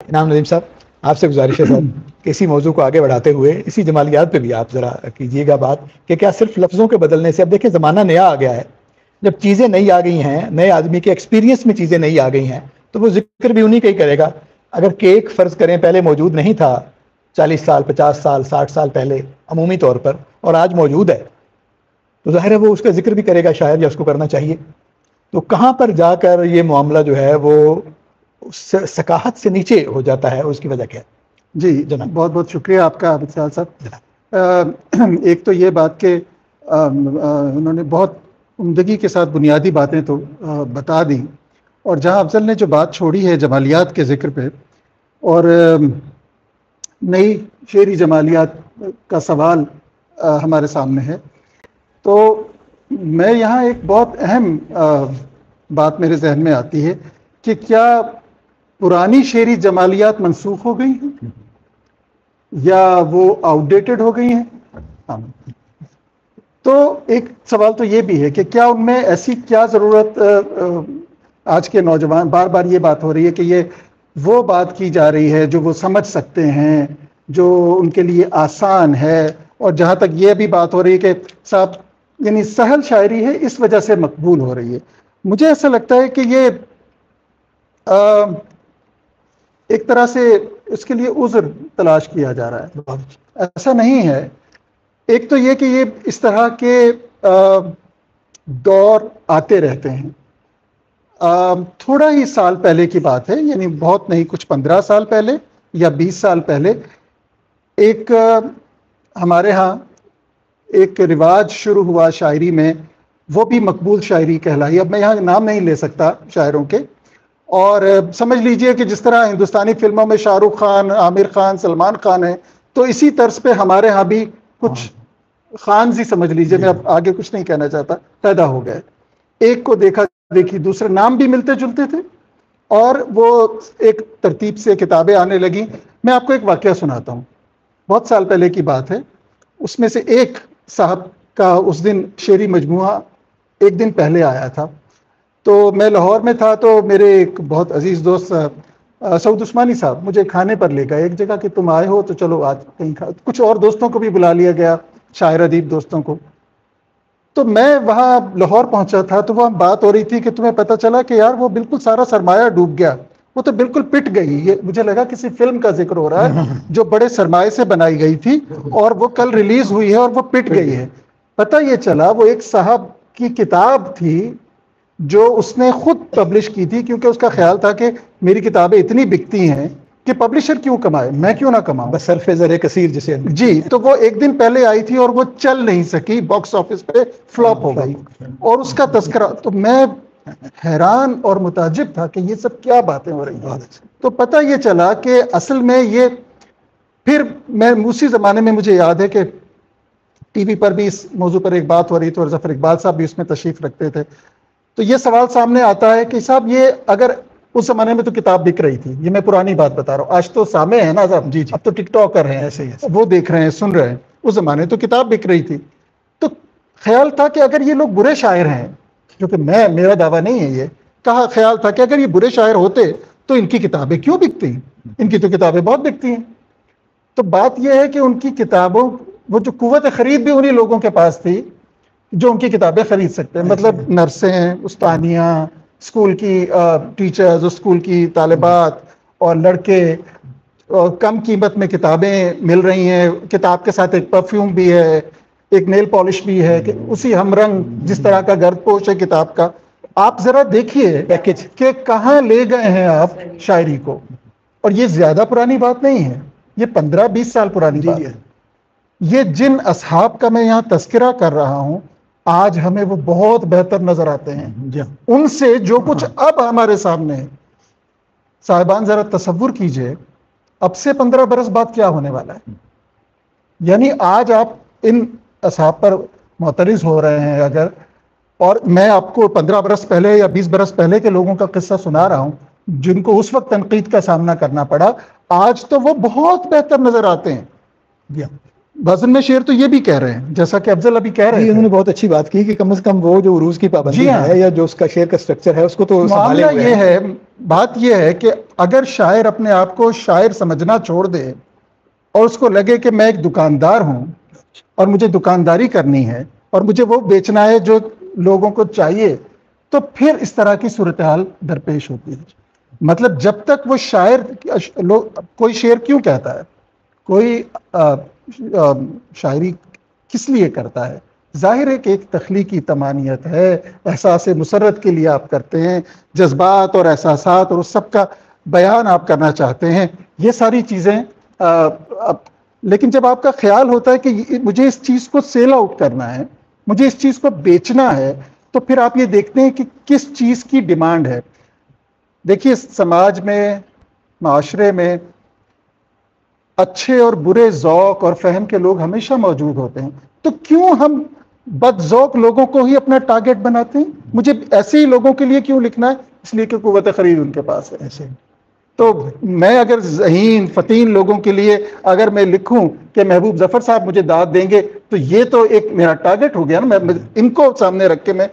انعام ندیم صاحب، آپ سے گزارش ہے صاحب کہ اسی موضوع کو آگے بڑھاتے ہوئے اسی جمالیات پہ بھی آپ ذرا کیجیے گا بات کہ کیا صرف لفظوں کے بدلنے سے، اب دیکھیں زمانہ نیا آ گیا ہے، جب چیزیں نئی آ گئی ہیں، نئے آدمی کے ایکسپیرینس میں چیزیں نئی آ گئی ہیں تو وہ ذکر بھی انہی کا ہی کرے گا. اگر کیک فرض کریں پہلے موجود نہیں تھا 40 سال 50 سال 60 سال پہلے عمومی طور پر، اور آج موجود ہے، تو ظاہر ہے وہ اس کا ذکر بھی کرے گا شاید، یا اس کو کرنا چاہیے. تو کہاں پر جا کر یہ معاملہ جو ہے وہ ثقافت سے نیچے ہو جاتا ہے، اس کی وجہ کیا ہے؟ جی جناب بہت بہت شکریہ آپ کا عابد صاحب. ایک تو یہ بات کہ انہوں نے بہت عمدگی کے ساتھ بنیادی باتیں تو بتا دیں، اور جہاں افضل نے جو بات چھوڑی ہے جمالیات کے ذکر پہ اور نئی شعری جمالیات کا سوال ہمارے سامنے ہے، تو میں یہاں ایک بہت اہم بات میرے ذہن میں آتی ہے کہ کیا پرانی شعری جمالیات منسوخ ہو گئی ہیں یا وہ آؤٹ ڈیٹڈ ہو گئی ہیں؟ تو ایک سوال تو یہ بھی ہے کہ کیا ان میں ایسی کیا ضرورت آج کے نوجوان، بار بار یہ بات ہو رہی ہے کہ یہ وہ بات کی جا رہی ہے جو وہ سمجھ سکتے ہیں، جو ان کے لیے آسان ہے، اور جہاں تک یہ بھی بات ہو رہی ہے کہ صاحب یعنی سہل شاعری ہے اس وجہ سے مقبول ہو رہی ہے. مجھے ایسا لگتا ہے کہ یہ ایک طرح سے اس کے لیے عذر تلاش کیا جا رہا ہے. ایسا نہیں ہے. ایک تو یہ کہ یہ اس طرح کے دور آتے رہتے ہیں. تھوڑا ہی سال پہلے کی بات ہے، یعنی بہت نہیں، کچھ 15 سال پہلے یا 20 سال پہلے ایک ہمارے ہاں ایک رواج شروع ہوا شاعری میں، وہ بھی مقبول شاعری کہلائی. اب میں یہاں نام نہیں لے سکتا شاعروں کے، اور سمجھ لیجئے کہ جس طرح ہندوستانی فلموں میں شاہ رخ خان، عامر خان، سلمان خان ہیں، تو اسی طرز پہ ہمارے ہاں بھی کچھ خان ہی سمجھ لیجئے، میں اب آگے کچھ نہیں کہنا چاہتا، پیدا ہو گئے. ایک کو دیکھا دیکھی دوسرے نام بھی ملتے جلتے تھے، اور وہ ایک ترتیب سے کتابیں آنے لگیں. میں آپ کو ایک واقعہ سناتا ہوں، بہت سال پہلے کی بات ہے. اس میں سے ایک صاحب کا اس دن شعری مجموعہ ایک دن پہلے آیا تھا. تو میں لاہور میں تھا، تو میرے ایک بہت عزیز دوست سعود عثمانی صاحب مجھے کھانے پر لے گئے ایک جگہ کہ تم آئے ہو تو چلو آج کہیں کچھ اور دوستوں کو بھی بلا لیا گیا، شاعر ادیب دوستوں کو. تو میں وہاں لاہور پہنچا تھا، تو وہاں بات ہو رہی تھی کہ تمہیں پتہ چلا کہ یار وہ بالکل سارا سرمایہ ڈوب گیا، وہ تو بالکل پٹ گئی. یہ مجھے لگا کسی فلم کا ذکر ہو رہا ہے جو بڑے سرمایے سے بنائی گئی تھی اور وہ کل ریلیز ہوئی ہے اور وہ پٹ گئی ہے. پتہ یہ چلا وہ ایک صاحب کی کتاب تھی جو اس نے خود پبلش کی تھی، کیونکہ اس کا خیال تھا کہ میری کتابیں اتنی بکتی ہیں کہ پبلشر کیوں کمائے، میں کیوں نہ کماؤں، بس صرف زر کثیر جسے جی. تو وہ ایک دن پہلے آئی تھی اور وہ چل نہیں سکی، باکس آفس پہ فلاپ ہو گئی، اور اس کا تذکرہ. تو میں حیران اور متعجب تھا کہ یہ سب کیا باتیں ہو رہی ہیں. تو پتہ یہ چلا کہ اصل میں یہ پھر میں اسی زمانے میں مجھے یاد ہے کہ ٹی وی پر بھی اس موضوع پر ایک بات ہو رہی تھی اور ظفر اقبال صاحب بھی اس میں تشریف رکھتے تھے. تو یہ سوال سامنے آتا ہے کہ صاحب یہ اگر اس زمانے میں تو کتاب بک رہی تھی، یہ میں پرانی بات بتا رہا ہوں، آج تو سامع ہے نا صاحب، جی اب تو ٹک ٹاکر ہیں، ایسے ہی وہ دیکھ رہے ہیں، سن رہے ہیں. اس زمانے تو کتاب بک رہی تھی. تو خیال تھا کہ اگر یہ لوگ برے شاعر ہیں، جو کہ میرا دعویٰ نہیں ہے، یہ کہا خیال تھا کہ اگر یہ برے شاعر ہوتے تو ان کی کتابیں کیوں بکتی ہیں، ان کی تو کتابیں بہت بکتی ہیں. تو بات یہ ہے کہ ان کی کتابوں، وہ جو قوت خرید بھی انہی لوگوں کے پاس تھی جو ان کی کتابیں خرید سکتے ہیں. مطلب نرسیں، استانیاں، اسکول کی ٹیچرز، اسکول کی طالبات اور لڑکے، اور کم قیمت میں کتابیں مل رہی ہیں، کتاب کے ساتھ ایک پرفیوم بھی ہے، ایک نیل پالش بھی ہے، کہ اسی ہم رنگ جس طرح کا گرد پوش ہے کتاب کا. آپ ذرا دیکھیے پیکج کہ کہاں لے گئے ہیں آپ شاعری کو. اور یہ زیادہ پرانی بات نہیں ہے، یہ 15-20 سال پرانی بات ہے. یہ جن اصحاب کا میں یہاں تذکرہ کر رہا ہوں، آج ہمیں وہ بہت بہتر نظر آتے ہیں ان سے جو کچھ اب ہمارے سامنے ہے. صاحبان ذرا تصور کیجئے اب سے 15 برس بعد کیا ہونے والا ہے. یعنی آج آپ ان اصحاب پر معترض ہو رہے ہیں اگر، اور میں آپ کو 15 برس پہلے یا 20 برس پہلے کے لوگوں کا قصہ سنا رہا ہوں جن کو اس وقت تنقید کا سامنا کرنا پڑا، آج تو وہ بہت بہتر نظر آتے ہیں. وزن میں شعر تو یہ بھی کہہ رہے ہیں، جیسا کہ افضل ابھی کہہ رہے ہیں، انہوں نے بہت اچھی بات کی کہ کم از کم وہ جو عروض کی پابندی ہے یا جو اس کا شعر کا سٹرکچر ہے اس کو تو معاملہ یہ ہے. بات یہ ہے کہ اگر شاعر اپنے آپ کو شاعر سمجھنا چھوڑ دے اور اس کو لگے کہ میں ایک دکاندار ہوں اور مجھے دکانداری کرنی ہے اور مجھے وہ بیچنا ہے جو لوگوں کو چاہیے، تو پھر اس طرح کی صورتحال درپیش ہوتی ہے. مطلب جب تک وہ شاعر، کوئی شعر کیوں کہتا ہے، کوئی شاعری کس لیے کرتا ہے؟ ظاہر ہے کہ ایک تخلیقی تمانیت ہے، احساس مسرت کے لیے آپ کرتے ہیں، جذبات اور احساسات اور اس سب کا بیان آپ کرنا چاہتے ہیں، یہ ساری چیزیں. لیکن جب آپ کا خیال ہوتا ہے کہ مجھے اس چیز کو سیل آؤٹ کرنا ہے، مجھے اس چیز کو بیچنا ہے، تو پھر آپ یہ دیکھتے ہیں کہ کس چیز کی ڈیمانڈ ہے. دیکھیے سماج میں، معاشرے میں اچھے اور برے ذوق اور فہم کے لوگ ہمیشہ موجود ہوتے ہیں، تو کیوں ہم بد ذوق لوگوں کو ہی اپنا ٹارگٹ بناتے ہیں؟ مجھے ایسے ہی لوگوں کے لیے کیوں لکھنا ہے؟ اس لیے کہ قوت خرید ان کے پاس ہے. ایسے تو میں اگر ذہین فتین لوگوں کے لیے اگر میں لکھوں کہ محبوب ظفر صاحب مجھے داد دیں گے، تو یہ تو ایک میرا ٹارگٹ ہو گیا نا، میں ان کو سامنے رکھ کے میں.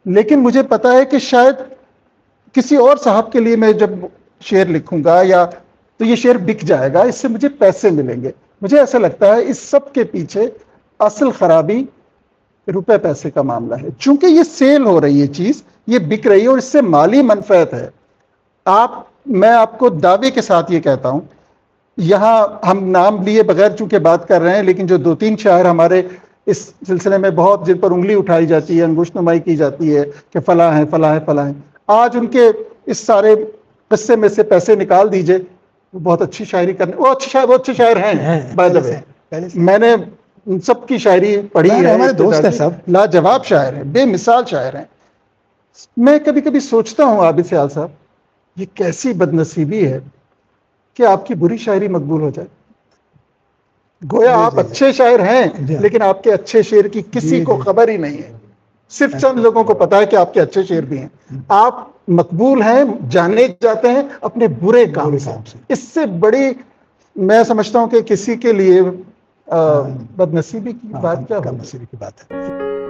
لیکن مجھے پتا ہے کہ شاید کسی اور صاحب کے لیے میں جب شعر لکھوں گا یا تو یہ شعر بک جائے گا، اس سے مجھے پیسے ملیں گے. مجھے ایسا لگتا ہے اس سب کے پیچھے اصل خرابی روپے پیسے کا معاملہ ہے. چونکہ یہ سیل ہو رہی ہے چیز، یہ بک رہی ہے اور اس سے مالی منفعت ہے. میں آپ کو دعوے کے ساتھ یہ کہتا ہوں، یہاں ہم نام لیے بغیر چونکہ بات کر رہے ہیں، لیکن جو 2-3 شاعر ہمارے اس سلسلے میں بہت، جن پر انگلی اٹھائی جاتی ہے، انگشت نمائی کی جاتی ہے کہ فلاں ہیں فلاں ہیں فلاں ہیں، آج ان کے اس سارے قصے میں سے پیسے نکال دیجئے، وہ بہت اچھی شاعری کرنے، وہ اچھے شاعر ہیں بائی دی وے. میں نے ان سب کی شاعری پڑھی ہے، ہمارے دوست ہیں سب، لاجواب شاعر ہیں، بے مثال شاعر ہیں. میں کبھی کبھی سوچتا ہوں عابد سیال صاحب، یہ کیسی بد نصیبی ہے کہ آپ کی بری شاعری مقبول ہو جائے. گویا آپ اچھے شاعر ہیں، لیکن آپ کے اچھے شعر کی کسی کو خبر ہی نہیں ہے. صرف چند لوگوں کو پتا ہے کہ آپ کے اچھے شعر بھی ہیں. آپ مقبول ہیں، جانے جاتے ہیں اپنے برے کام سے. اس سے بڑی میں سمجھتا ہوں کہ کسی کے لیے بد نصیبی کی بات کیا کم نصیبی کی بات ہے.